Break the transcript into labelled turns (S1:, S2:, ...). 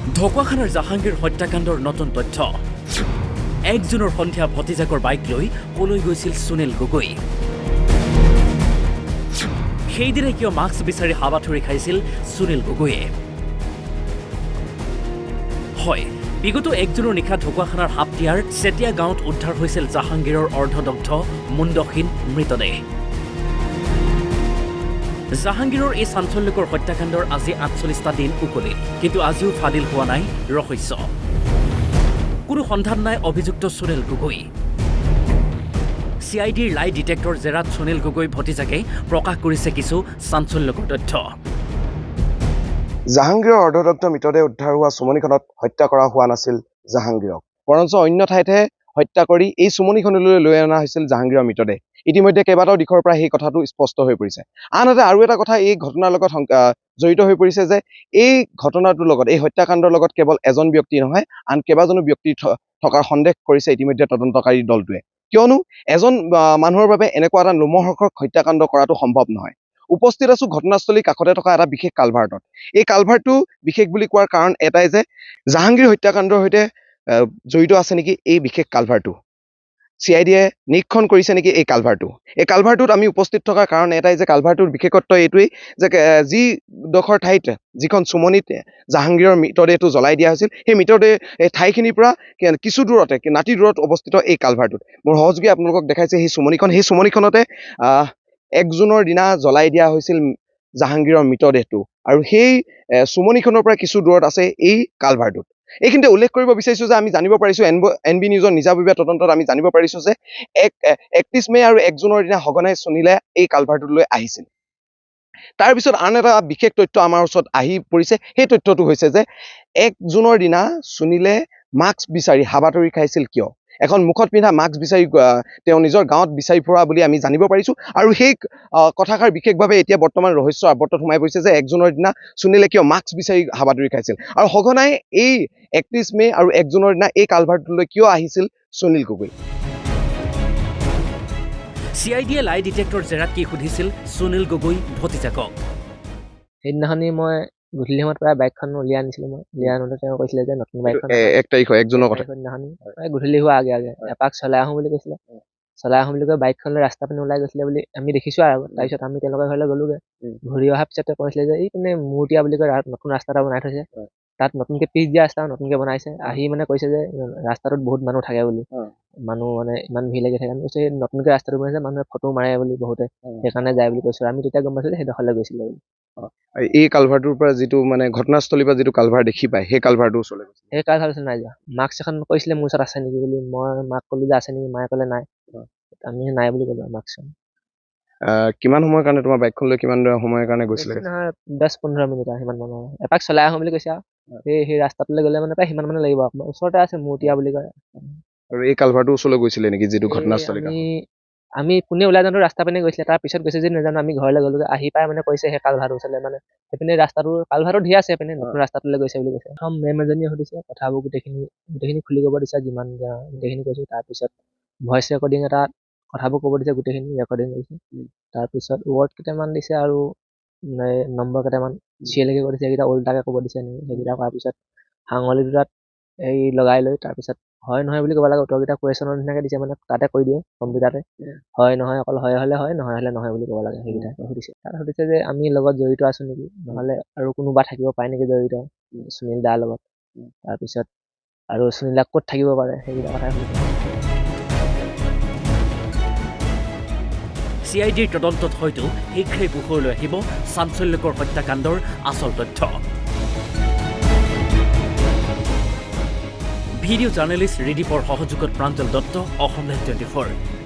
S1: ঢকুৱাখানাৰ জাহাংগীৰ হত্যাকাণ্ডৰ নতুন তথ্য 1 জুনৰ সন্ধিয়া ভতিজাকৰ বাইক লৈ কলৈ গৈছিল সুনীল গগৈ সেইদিনে কিয় মাস্ক বিচাৰি হাবাথুৰি খাইছিল সুনীল গগৈয়ে হয় বিগত 1 জুনৰ নিশা ঢকুৱাখানাৰ হাপটিয়াৰ চেতিয়া গাঁৱত উদ্ধাৰ হৈছিল জাহাংগীৰৰ অৰ্ধদগ্ধ মুণ্ডহীন মৃতদেহ জাহাংগীৰৰ এই চাঞ্চল্যকৰ হত্যাকাণ্ডৰ আজি ৪৮টা দিন উকলিল কিন্তু আজিও ফাদিল হোৱা নাই ৰহস্য কোনো সন্ধান নাই অভিযুক্ত সুনীল গগৈ CIDৰ লাই ডিটেক্টৰ জেৰাত সুনীল গগৈ ভতিজাকে প্ৰকাশ কৰিছে কিছু চাঞ্চল্যকৰ তথ্য
S2: জাহাংগীৰৰ অৰ্ধদগ্ধ মৃতদেহ উদ্ধাৰ হোৱা চুমনিখনত হত্যা কৰা হোৱা নাছিল জাহাংগীৰক বৰঞ্চ অন্য ঠাইতহে হত্যা কৰি এই চুমনিখনলৈ লৈ অনা হৈছিল জাহাংগীৰৰ মৃতদেহ ইতিমধ্যে কেইবাটাও দিশৰ পৰা এই কথাটো স্পষ্ট হৈ পৰিছে আনহাতে আৰু এটা কথা এই ঘটনাৰ লগত জড়িত হৈ পৰিছে যে এই ঘটনাটোৰ লগত এই হত্যাকাণ্ডৰ লগত কেৱল এজন ব্যক্তি নহয় আন কেইবাজনো ব্যক্তি থকাৰ সন্দেহ কৰিছে ইতিমধ্যে তদন্তকাৰী দলটোৱে কিয়নো এজন মানুহৰ বাবে এনেকুৱা এটা লোমহৰ্ষক হত্যাকাণ্ড কৰাটো সম্ভৱ নহয় উপস্থিত আছো ঘটনাস্থলীৰ কাষতে থকা এটা বিশেষ কালভাৰ্টত এই কালভাৰ্টটো বিশেষ বুলি কোৱাৰ কাৰণ এটাই যে জাহাংগীৰ হত্যাকাণ্ডৰ সৈতে জড়িত আছে নেকি এই বিশেষ কালভাৰ্টটো CIDয়ে নিৰীক্ষণ কৰিছে নেকি এই কালভাৰ্টটোত আমি উপস্থিত থকাৰ কাৰণ এটাই যে কালভাৰ্টটোৰ বিশেষত্ব এইটোৱেই যে যি ডোখৰ ঠাইত যিখন চুমনিত জাহাংগীৰৰ মৃতদেহটো জ্বলাই দিয়া হৈছিল সেই মৃতদেহ ঠাইখিনিৰ পৰা কিছু দূৰতে নাতি দূৰত অৱস্থিত এই কালভাৰ্টটোত মোৰ সহযোগী আপোনালোকক দেখাইছে সেই চুমনিখনতে 1 জুনৰ দিনা জ্বলাই দিয়া হৈছিল জাহাংগীৰৰ মৃতদেহটো আৰু সেই চুমনিখনৰ পৰা কিছু দূৰত আছে এই কালভাৰ্টটোত এইখিনিতে উল্লেখ কৰিব বিচাৰিছো যে আমি জানিব পাৰিছো NB নিউজৰ নিজাববীয়া তদন্তত আমি জানিব পাৰিছো যে 31 মে আৰু 1 জুনৰ দিনা সঘনাই সুনীলে এই কালভাৰ্টটোলৈ আহিছিল তাৰ পিছত আন এটা বিশেষ তথ্য আমাৰ ওচৰত আহি পৰিছে সেই তথ্যটো হৈছে যে 1 জুনৰ দিনা সুনীলে মাস্ক বিচাৰি হাবাথুৰি খাইছিল কিয় এখন মুখত পিন্ধা মাস্ক বিচাৰি তেওঁ নিজৰ গাঁৱত বিচাৰি ফুৰা বুলি আমি জানিব পাৰিছো আৰু সেই কথাষাৰ বিশেষভাৱে এতিয়া বৰ্তমান ৰহস্য আৱৰ্তত সোমাই পৰিছে যে 1 জুনৰ দিনা সুনীলে কিয় মাস্ক বিচাৰি হাবাথুৰি খাইছিল আৰু সঘনাই এই 31 মে আৰু 1 জুনৰ দিনা এই কালভাৰ্টলৈ কিয় আহিছিল সুনীল গগৈ
S1: CIDয়ে লাই ডিটেক্টৰ জেৰাত কি সুধিছিল সুনীল গগৈ ভতিজাকক
S3: সেইদিনাখনি মই গধূলি সময়ত প্ৰায় বাইকখন উলিয়াই আনিছিলোঁ মই উলিয়াই আনোতে তেওঁ কৈছিলে যে নতুন বাইকখন
S2: 1 তাৰিখ 1 জুনৰ কথা
S3: সেইদিনাখনি গধূলি হোৱা আগে এপাক চলাই আহোঁ বুলি কৈছিলে চলাই আহোঁ বুলি কৈ বাইকখন লৈ ৰাস্তা পিনে ওলাই গৈছিলে বুলি আমি দেখিছোঁ আৰু তাৰপিছত আমি তেওঁলোকৰ ঘৰলৈ গ'লোগৈ ঘূৰি অহাৰ পিছত তেওঁ কৈছিলে যে এই পিনে মূৰ্তিয়া বুলি কয় নতুন ৰাস্তা এটা বনাই থৈছে তাত নতুনকৈ পিচ দিয়া ৰাস্তা নতুনকৈ বনাইছে আহি মানে কৈছে যে ৰাস্তাটোত বহুত মানুহ থাকে বুলি মানুহ মানে ইমান ভিৰ লাগি থাকে কৈছে নতুনকৈ ৰাস্তাটো বনাইছে মানুহে ফটো মাৰে বুলি বহুতে সেইকাৰণে যায় বুলি কৈছোঁ আমি তেতিয়া গম পাইছোঁ যে সেইডোখৰলৈ গৈছিলে বুলি
S2: এই কালভাৰ্টটোৰ পৰা যিটো মানে ঘটনাস্থলীৰ পৰা যিটো কালভাৰ দেখি পায় সেই কালভাৰটো ওচৰলৈ গৈছে
S3: সেই কালভাৰ নাই যোৱা মাস্ক এখন কৈছিলে মোৰ ওচৰত আছে নেকি বুলি মই মাক ক'লো যে আছে নেকি মায়ে ক'লে নাই আমি নাই বুলি ক'লো মাস্কখন
S2: কিমান সময়ৰ কাৰণে তোমাৰ বাইকখন লৈ কিমান সময়ৰ কাৰণে গৈছিলে
S3: 10-15 মিনিট সিমান মানুহ এপাক চলাই আহোঁ বুলি কৈছে আৰু সেই ৰাস্তাটোলৈ গ'লে মানে প্ৰায় সিমান মানে লাগিব আপোনাৰ ওচৰতে আছে মূৰ্তিয়া বুলি কয়
S2: আৰু এই কালভাৰটোৰ ওচৰলৈ গৈছিলে নেকি যিটো ঘটনাস্থলী
S3: আমি পুনে ওলাই যাওঁতে ৰাস্তা পিনে গৈছিলে তাৰ পিছত গৈছে যদি নাজানো আমি ঘৰলৈ গ'লো আহি পাই মানে কৈছে সেই কালভাৰটো ওচৰলৈ মানে সেইপিনে ৰাস্তাটো কালভাৰটো ধেৰ আছে সেইপিনে নতুন ৰাস্তাটোলৈ গৈছে বুলি কৈছে প্ৰথম মেম এজনীয়ে সুধিছে কথাবোৰ গোটেইখিনি খুলি ক'ব দিছে যিমান গোটেইখিনি কৈছোঁ তাৰপিছত ভইচ ৰেকৰ্ডিং এটা কথাবোৰ ক'ব দিছে গোটেইখিনি ৰেকৰ্ডিং কৰিছে তাৰপিছত ৱৰ্ড কেইটামান দিছে আৰু নম্বৰ কেইটামান চিৰিয়েলকৈ কৈ দিছে সেইকেইটা ওল্টাকৈ ক'ব দিছে সেইকেইটা কৰাৰ পিছত আঙুলি দুটাত এই লগাই লৈ তাৰপিছত হয় নহয় বুলি ক'ব লাগে উত্তৰকেইটা কুৱেশ্যনৰ নিচিনাকৈ দিছে মানে তাতে কৈ দিয়ে কম্পিউটাৰতে হয় নহয় অকল হয় হ'লে হয় নহয় হ'লে নহয় বুলি ক'ব লাগে সেইকেইটা সুধিছে তাত সুধিছে যে আমি লগত জড়িত আছোঁ নেকি নহ'লে আৰু কোনোবা থাকিব পাৰে নেকি জড়িত সুনীল দাৰ লগত তাৰপিছত আৰু সুনীল দা ক'ত থাকিব পাৰে সেইকেইটা কথাই সুধিছে
S1: CIDৰ তদন্তত হয়তো শীঘ্ৰেই পোহৰলৈ আহিব চাঞ্চল্যকৰ হত্যাকাণ্ডৰ আচল তথ্য ভিডিঅ' জাৰ্নেলিষ্ট ৰিদীপৰ সহযোগত প্ৰাঞ্জল দত্ত অসম লাইভ 24